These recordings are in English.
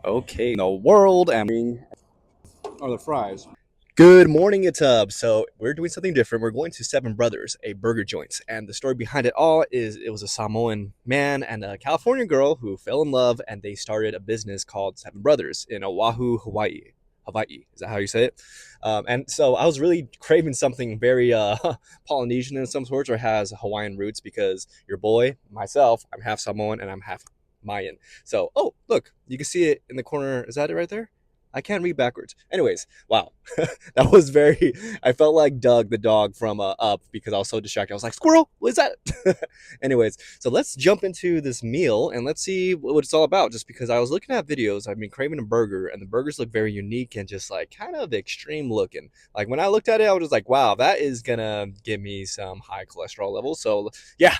Okay, in the world and Or the fries. good morning, it's So we're doing something different. We're going to Seven Brothers, a burger joint, and the story behind it all is it was a Samoan man and a California girl who fell in love, and they started a business called Seven Brothers in Oahu, Hawaii. Hawaii, is that how you say it? And so I was really craving something very Polynesian in some sorts, or has Hawaiian roots, because your boy, myself, I'm half Samoan and I'm half Mayan. So, oh, look, you can see it in the corner. Is that it right there? I can't read backwards. Anyways, wow, that was very. I felt like Doug the dog from Up, because I was so distracted. I was like, "Squirrel, what is that?" Anyways, so let's jump into this meal and let's see what it's all about. Just because I was looking at videos, I've been craving a burger, and the burgers look very unique and just like kind of extreme looking. Like when I looked at it, I was just like, "Wow, that is gonna give me some high cholesterol levels." So yeah,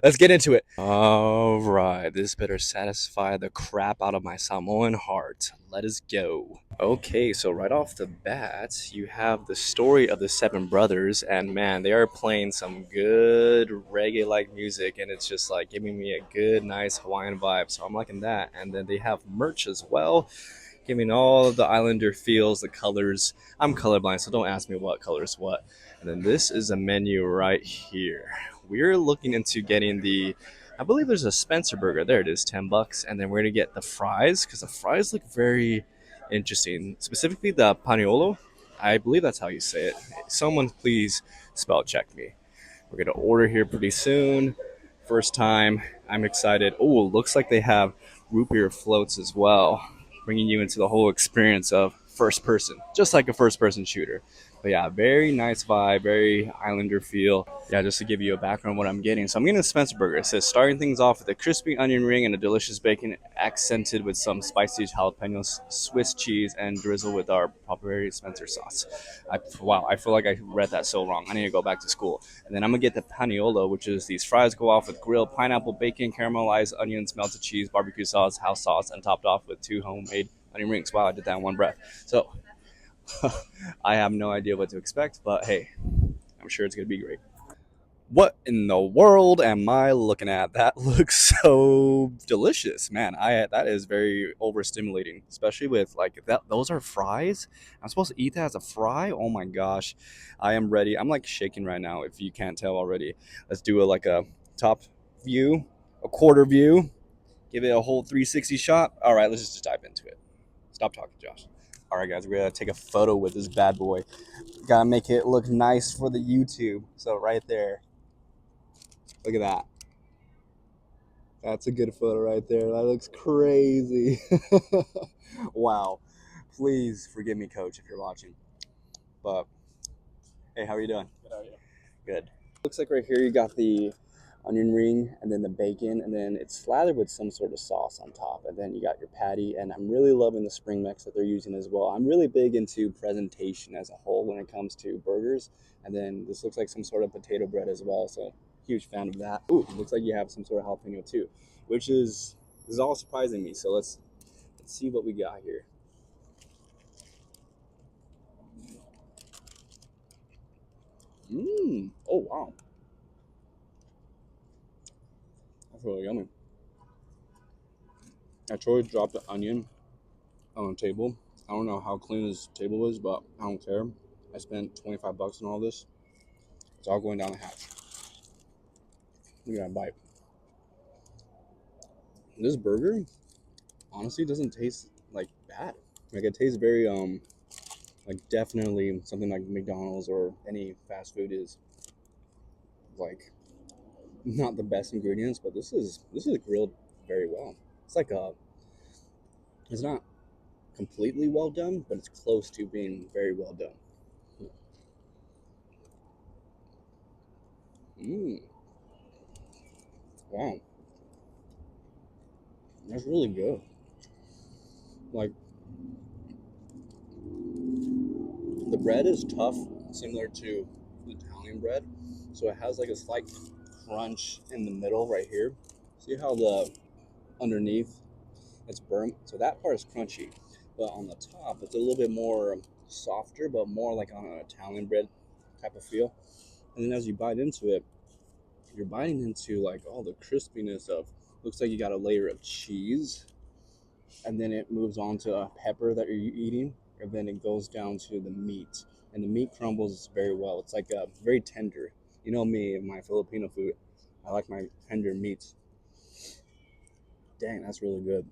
let's get into it. All right, this better satisfy the crap out of my Samoan heart. Let us go. Okay, so right off the bat, you have the story of the Seven Brothers, and man, they are playing some good reggae like music, and it's just like giving me a good, nice Hawaiian vibe. So I'm liking that. And then they have merch as well, giving all the Islander feels, the colors. I'm colorblind, so don't ask me what color is what. And then this is a menu right here. We're looking into getting the, I believe there's a Spencer burger. There it is, $10. And then we're gonna get the fries, because the fries look very interesting. Specifically the paniolo. I believe that's how you say it. Someone please spell check me. We're gonna order here pretty soon. First time. I'm excited. Oh, looks like they have root beer floats as well, bringing you into the whole experience of first person, just like a first person shooter. But yeah, very nice vibe, very Islander feel. Yeah, just to give you a background on what I'm getting. So I'm getting a Spencer burger. It says starting things off with a crispy onion ring and a delicious bacon, accented with some spicy jalapenos, Swiss cheese, and drizzle with our popular Spencer sauce. Wow, I feel like I read that so wrong. I need to go back to school. And then I'm gonna get the paniolo, which is these fries go off with grilled pineapple, bacon, caramelized onions, melted cheese, barbecue sauce, house sauce, and topped off with 2 homemade onion rings. Wow, I did that in one breath. So I have no idea what to expect, but hey, I'm sure it's gonna be great. What in the world am I looking at? That looks so delicious, man. I That is very overstimulating, especially with like that. Those are fries. I'm supposed to eat that as a fry. Oh my gosh, I am ready. I'm like shaking right now. If you can't tell already, let's do a top view, a quarter view. Give it a whole 360 shot. All right, let's just dive into it. Stop talking, Josh. All right, guys, we're gonna take a photo with this bad boy. Gotta make it look nice for the YouTube. So right there, look at that. That's a good photo right there. That looks crazy. Wow. Please forgive me, coach, if you're watching. But hey, how are you doing? Good, how are you? Good. Looks like right here you got the onion ring and then the bacon, and then it's slathered with some sort of sauce on top. And then you got your patty, and I'm really loving the spring mix that they're using as well. I'm really big into presentation as a whole when it comes to burgers. And then this looks like some sort of potato bread as well. So huge fan of that. Ooh, looks like you have some sort of jalapeno too, which is all surprising me. So let's see what we got here. Mmm. Oh wow. That's really yummy. I totally dropped the onion on a table. I don't know how clean this table is, but I don't care. I spent $25 on all this. It's all going down the hatch. Look at that bite. This burger honestly doesn't taste like bad. Like it tastes very like definitely something like McDonald's or any fast food is like not the best ingredients, but this is grilled very well. It's like it's not completely well done, but it's close to being very well done. Mmm. Wow. That's really good. Like the bread is tough, similar to Italian bread. So it has like a slight crunch in the middle right here. See how the underneath it's burnt? So that part is crunchy. But on the top, it's a little bit more softer, but more like on an Italian bread type of feel. And then as you bite into it, you're biting into like all the crispiness of, looks like you got a layer of cheese and then it moves on to a pepper that you're eating, and then it goes down to the meat, and the meat crumbles very well. It's like a very tender. You know me and my Filipino food. I like my tender meats. Dang, that's really good.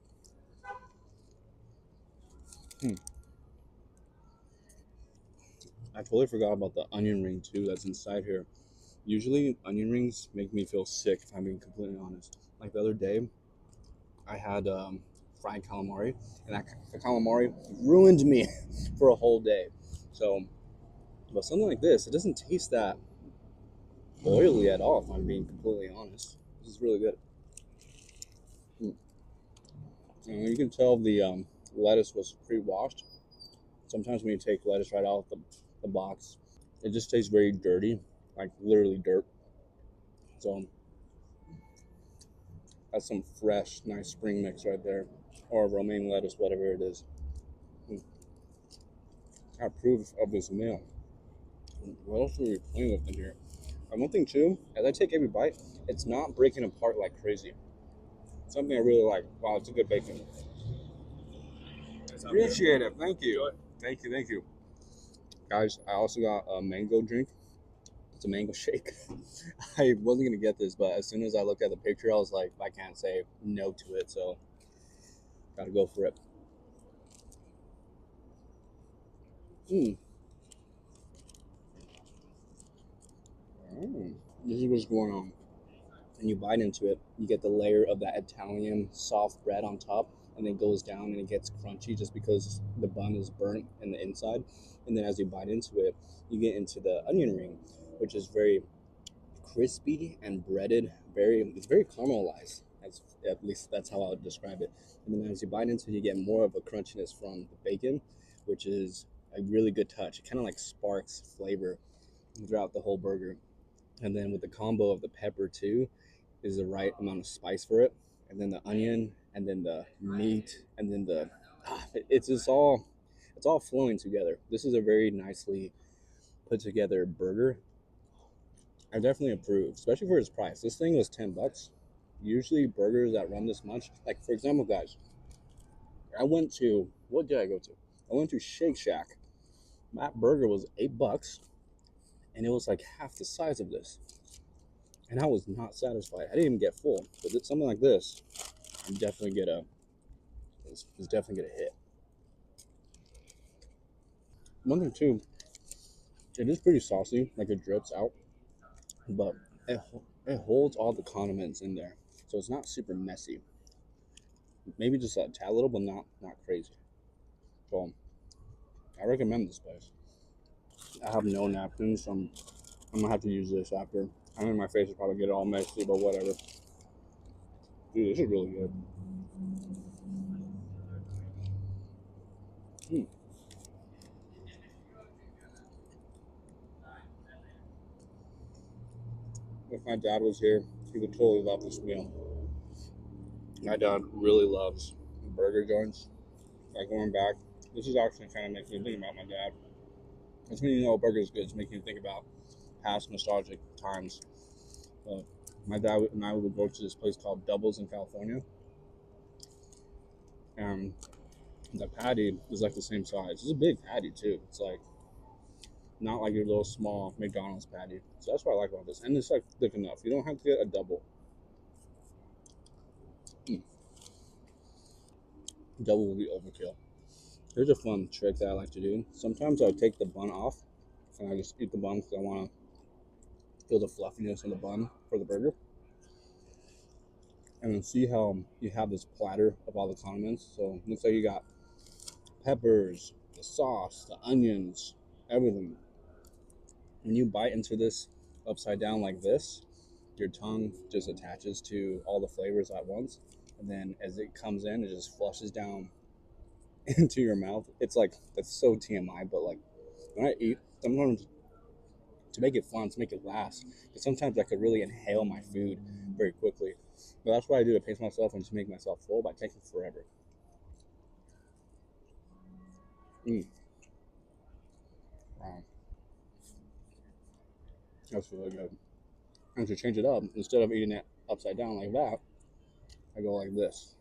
Hmm. I totally forgot about the onion ring too. That's inside here. Usually, onion rings make me feel sick. If I'm being completely honest. Like the other day, I had fried calamari, and the calamari ruined me for a whole day. So, but something like this, it doesn't taste that oily at all. If I'm being completely honest, this is really good. Mm. And you can tell the lettuce was pre-washed. Sometimes when you take lettuce right out of the box, it just tastes very dirty, like literally dirt. So that's some fresh, nice spring mix right there, or romaine lettuce, whatever it is. Mm. I approve of this meal. What else are we playing with in here? And one thing too, as I take every bite, it's not breaking apart like crazy. Something I really like. Wow, it's a good bacon. Appreciate it. Thank you. Thank you. Thank you. Guys, I also got a mango drink. It's a mango shake. I wasn't gonna get this, but as soon as I looked at the picture, I was like, I can't say no to it, so gotta go for it. Mm. Mm. This is what's going on. And you bite into it, you get the layer of that Italian soft bread on top, and it goes down and it gets crunchy just because the bun is burnt in the inside. And then as you bite into it, you get into the onion ring, which is very crispy and breaded. It's very caramelized. At least that's how I would describe it. And then as you bite into it, you get more of a crunchiness from the bacon, which is a really good touch. It kind of like sparks flavor throughout the whole burger. And then with the combo of the pepper too, is the right amount of spice for it. And then the onion, and then the meat, and then it's just all flowing together. This is a very nicely put together burger. I definitely approve, especially for its price. This thing was $10. Usually burgers that run this much, like for example, guys, I went to what did I go to? I went to Shake Shack. That burger was $8, and it was like half the size of this, and I was not satisfied. I didn't even get full, but something like this, I'm definitely get a, is definitely get a hit. One thing too, it is pretty saucy, like it drips out, but it it holds all the condiments in there, so it's not super messy. Maybe just a tad little, but not crazy. So I recommend this place. I have no napkins, so I'm gonna have to use this after. I mean, my face will probably get all messy, but whatever. Dude, this is really good. Mm. If my dad was here, he would totally love this meal. My dad really loves burger joints. Like going back, this is actually kind of making me think about my dad. It's when you know a burger is good, it's making you think about past nostalgic times. Uh, my dad and I would go to this place called Doubles in California, and the patty is like the same size. It's a big patty too. It's like not like your little small McDonald's patty. So that's what I like about this, and it's like thick enough. You don't have to get a double. Mm. Double will be overkill. Here's a fun trick that I like to do. Sometimes I take the bun off, and I just eat the bun because I want to feel the fluffiness in the bun for the burger. And then see how you have this platter of all the condiments. So it looks like you got peppers, the sauce, the onions, everything. When you bite into this upside down like this, your tongue just attaches to all the flavors at once. And then as it comes in, it just flushes down into your mouth. It's like, that's so TMI, but like when I eat, sometimes to make it fun, to make it last, because sometimes I could really inhale my food very quickly. But that's what I do to pace myself and to make myself full by taking forever. Mm, wow, that's really good. And to change it up, instead of eating it upside down like that, I go like this.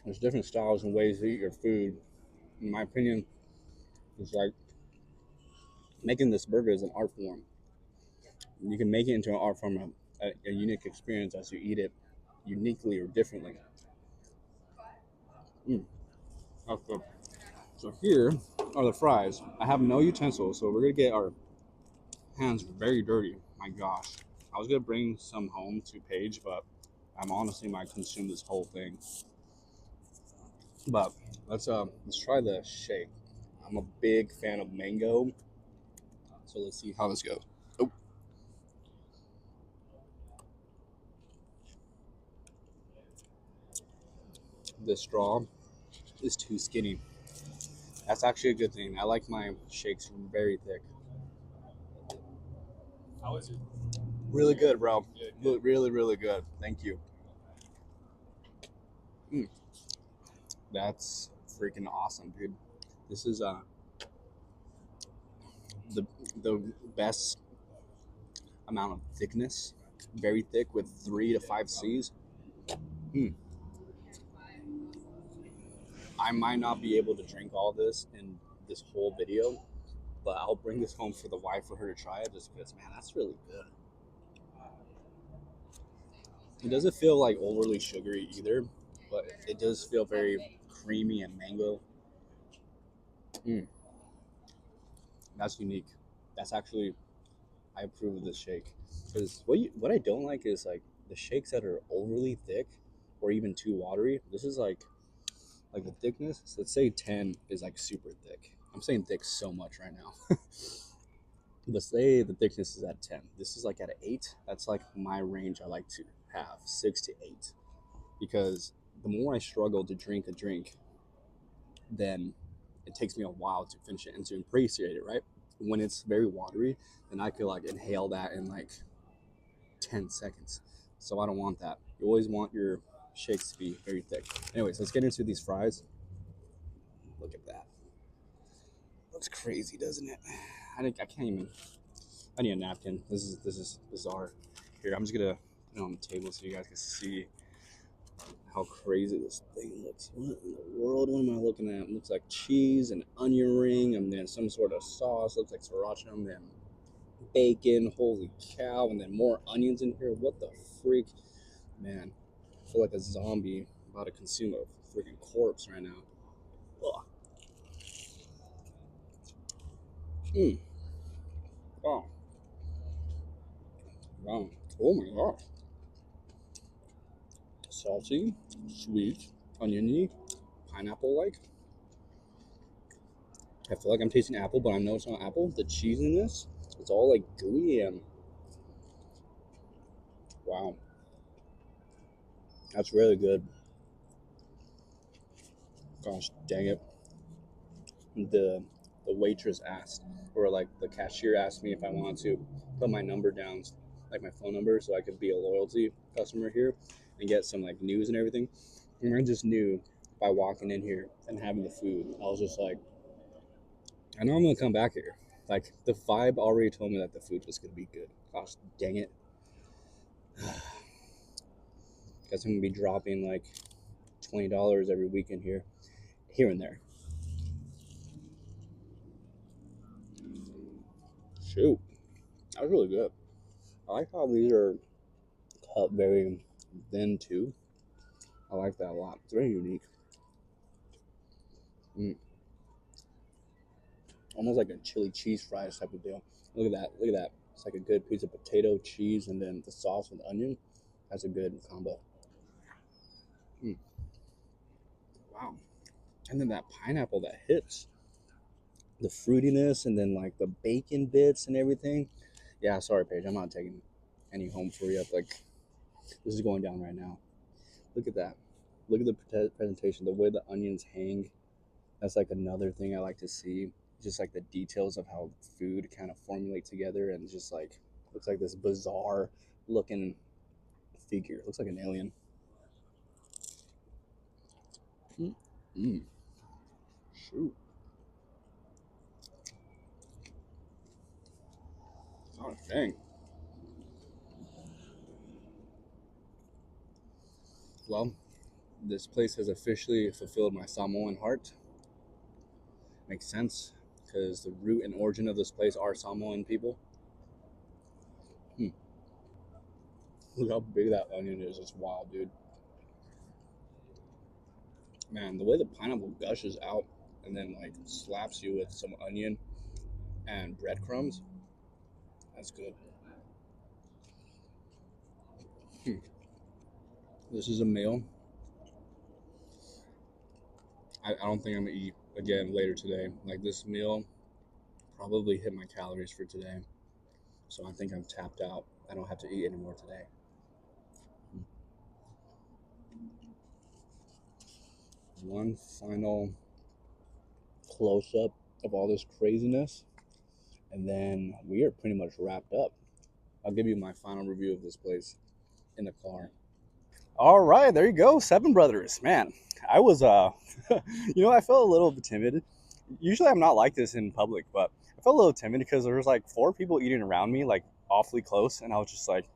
There's different styles and ways to eat your food. In my opinion, it's like making this burger is an art form. You can make it into an art form, a unique experience as you eat it uniquely or differently. Mm, that's good. So here are the fries. I have no utensils, so we're gonna get our hands very dirty. My gosh, I was gonna bring some home to Paige, but I'm honestly might consume this whole thing. But let's try the shake. I'm a big fan of mango, so let's see how this goes. Oh, the straw is too skinny. That's actually a good thing. I like my shakes very thick. How is it? Really good, bro. Really, really good. Thank you. Mm, that's freaking awesome, dude. This is the the best amount of thickness. Very thick with 3 to 5 C's. Mm. I might not be able to drink all this in this whole video, but I'll bring this home for the wife for her to try it just because, man, that's really good. It doesn't feel like overly sugary either, but it does feel very creamy and mango. Mm, that's unique. That's actually I approve of this shake because what I don't like is like the shakes that are overly thick or even too watery. This is like the thickness. So let's say 10 is like super thick. I'm saying thick so much right now. Let's say the thickness is at 10. This is like at an 8. That's like my range I like to have 6 to 8 because the more I struggle to drink a drink, then it takes me a while to finish it and to appreciate it, right? When it's very watery, then I could like inhale that in like 10 seconds. So I don't want that. You always want your shakes to be very thick. Anyways, let's get into these fries. Look at that. Looks crazy, doesn't it? I can't even. I need a napkin. This is bizarre. Here, I'm just gonna put it on the table so you guys can see how crazy this thing looks. What in the world? What am I looking at? It looks like cheese and onion ring, and then some sort of sauce. Looks like sriracha, and then bacon. Holy cow! And then more onions in here. What the freak, man? I feel like a zombie about to consume a freaking corpse right now. Ugh. Mm. Oh, wow. Oh my gosh. Salty, sweet, oniony, pineapple like. I feel like I'm tasting apple, but I know it's not apple. The cheese in this, it's all like gooey and wow, that's really good. Gosh dang it. The waitress asked, or like the cashier asked me if I wanted to put my number down, like my phone number, so I could be a loyalty customer here and get some like news and everything. And I just knew by walking in here and having the food, I was just like, I know I'm gonna come back here. Like the vibe already told me that the food was gonna be good. Gosh dang it. Guess I'm gonna be dropping like $20 every weekend here and there. Shoot, that was really good. I like how these are cut very thin too. I like that a lot. It's very unique. Mm. Almost like a chili cheese fries type of deal. Look at that. Look at that. It's like a good piece of potato, cheese, and then the sauce with onion. That's a good combo. Mm. Wow. And then that pineapple that hits the fruitiness and then like the bacon bits and everything. Yeah, sorry, Paige. I'm not taking any home for you. Like, this is going down right now. Look at that. Look at the presentation, the way the onions hang. That's like another thing I like to see. Just like the details of how food kind of formulate together and just like looks like this bizarre looking figure. Looks like an alien. Mm. Mm. Shoot. Oh, dang. Well, This place has officially fulfilled my Samoan heart. Makes sense because the root and origin of this place are Samoan people. Hmm. Look how big that onion is. It's wild, dude. Man, the way the pineapple gushes out and then like slaps you with some onion and breadcrumbs, that's good. Hmm. This is a meal. I don't think I'm gonna eat again later today. Like this meal probably hit my calories for today. So I think I'm tapped out. I don't have to eat anymore today. One final close up of all this craziness, and then we are pretty much wrapped up. I'll give you my final review of this place in the car. All right, there you go, Seven Brothers. Man, I was I felt a little bit timid. Usually, I'm not like this in public, but I felt a little timid because there was like four people eating around me, like awfully close, and I was just like,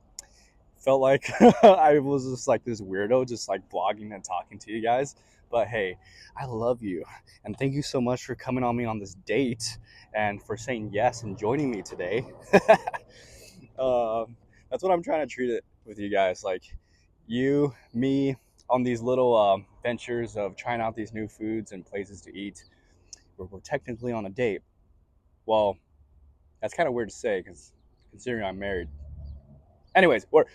felt like I was just like this weirdo, just like vlogging and talking to you guys. But hey, I love you, and thank you so much for coming on me on this date and for saying yes and joining me today. That's what I'm trying to treat it with you guys, like you, me, on these little ventures of trying out these new foods and places to eat. We're technically on a date. Well, that's kind of weird to say because considering I'm married. Anyways, we're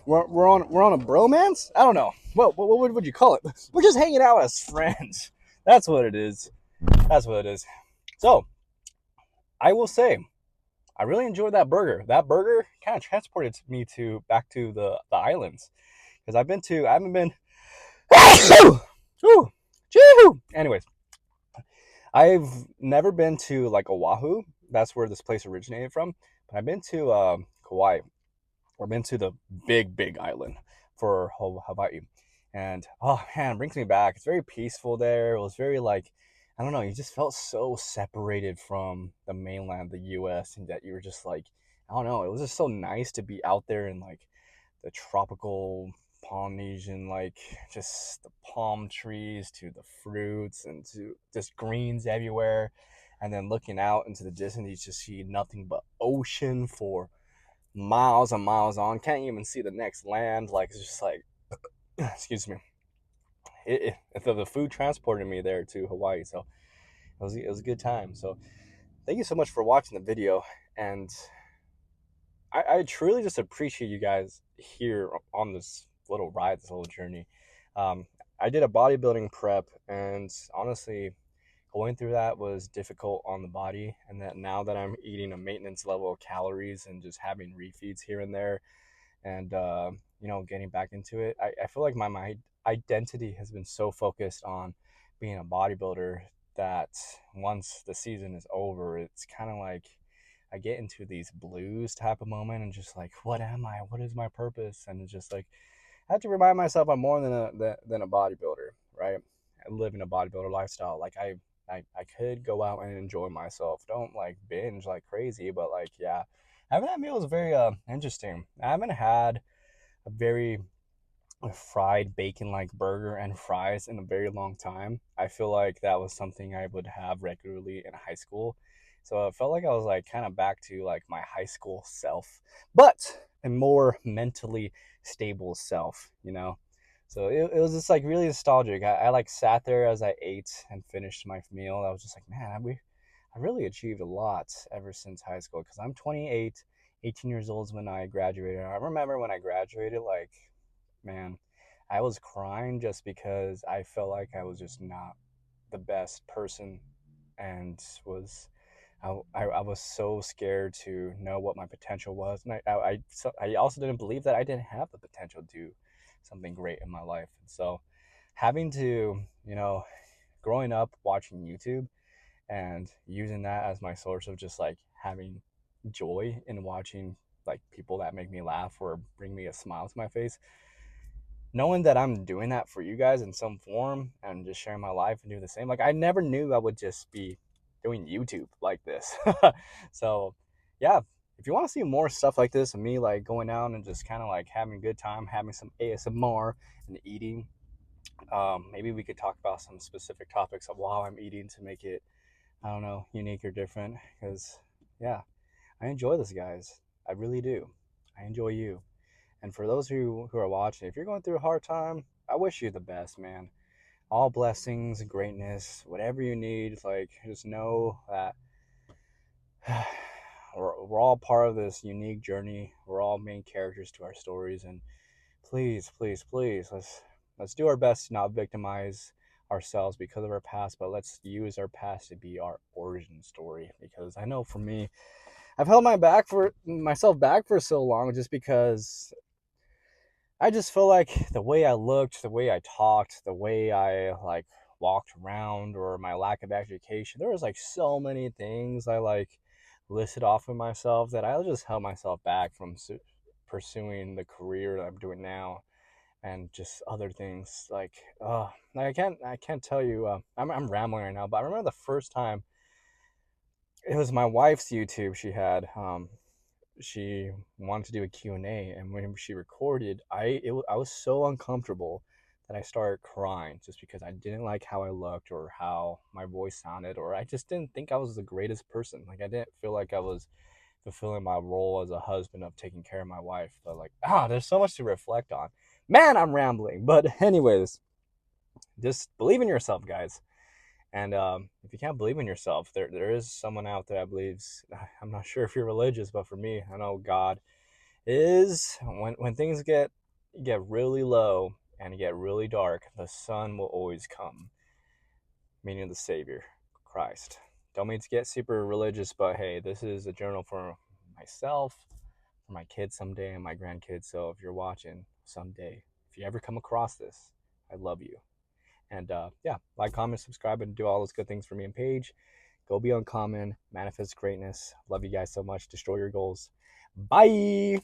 on a bromance. I don't know. What would you call it? We're just hanging out as friends. That's what it is. That's what it is. So I will say I really enjoyed that burger. That burger kind of transported me to back to the islands because I haven't been. Anyways, I've never been to like Oahu. That's where this place originated from. But I've been to Kauai. Or been to the big island for Hawaii. And oh man, it brings me back. It's very peaceful there. It was very like, I don't know, you just felt so separated from the mainland, the US, and that you were just like, I don't know, it was just so nice to be out there in like the tropical Polynesian, like just the palm trees to the fruits and to just greens everywhere. And then looking out into the distance, you just see nothing but ocean for miles and miles on. Can't even see the next land. Like it's just like, excuse me. The food transported me there to Hawaii, so it was a good time. So thank you so much for watching the video, and I truly just appreciate you guys here on this little ride, this little journey. Um, I did a bodybuilding prep, and honestly, going through that was difficult on the body. And that now that I'm eating a maintenance level of calories and just having refeeds here and there, and getting back into it, I feel like my identity has been so focused on being a bodybuilder that once the season is over, it's kind of like I get into these blues type of moment and just like, what am I, what is my purpose? And it's just like I have to remind myself I'm more than a bodybuilder, right? Living a bodybuilder lifestyle. Like I could go out and enjoy myself, don't like binge like crazy, but like, yeah, having that meal is very interesting. I haven't had a very fried bacon like burger and fries in a very long time. I feel like that was something I would have regularly in high school. So it felt like I was like kind of back to like my high school self, but a more mentally stable self, you know? So it was just like really nostalgic. I like sat there as I ate and finished my meal. I was just like, man, I really achieved a lot ever since high school because I'm 28, 18 years old when I graduated. I remember when I graduated, like, man, I was crying just because I felt like I was just not the best person and I was so scared to know what my potential was. And I also didn't believe that I didn't have the potential to do something great in my life. And so having to, growing up watching YouTube and using that as my source of just like having joy in watching like people that make me laugh or bring me a smile to my face, knowing that I'm doing that for you guys in some form and just sharing my life and do the same. Like I never knew I would just be doing YouTube like this. So yeah, if you want to see more stuff like this of me like going out and just kind of like having a good time, having some ASMR and eating, Maybe we could talk about some specific topics of while I'm eating to make it, I don't know, unique or different. Because, yeah, I enjoy this, guys. I really do. I enjoy you. And for those who are watching, if you're going through a hard time, I wish you the best, man. All blessings, greatness, whatever you need. Like, just know that we're all part of this unique journey. We're all main characters to our stories, and please, please, please, let's do our best to not victimize ourselves because of our past, but let's use our past to be our origin story. Because I know for me, I've held myself back for so long just because I just feel like the way I looked, the way I talked, the way I like walked around, or my lack of education. There was like so many things I like listed off of myself that I just held myself back from pursuing the career that I'm doing now, and just other things like I can't tell you. I'm rambling right now, but I remember the first time it was my wife's YouTube. She wanted to do a Q&A, and when she recorded, I was so uncomfortable that I started crying just because I didn't like how I looked or how my voice sounded, or I just didn't think I was the greatest person. Like I didn't feel like I was fulfilling my role as a husband of taking care of my wife. But like, there's so much to reflect on. Man, I'm rambling. But anyways, just believe in yourself, guys. And if you can't believe in yourself, there is someone out there that believes. I'm not sure if you're religious, but for me, I know God is. When things get really low and get really dark, the sun will always come, meaning the Savior, Christ. Don't mean to get super religious, but hey, this is a journal for myself, for my kids someday, and my grandkids. So if you're watching someday, if you ever come across this, I love you. And yeah, like, comment, subscribe, and do all those good things for me and Paige. Go be uncommon, manifest greatness. Love you guys so much. Destroy your goals. Bye.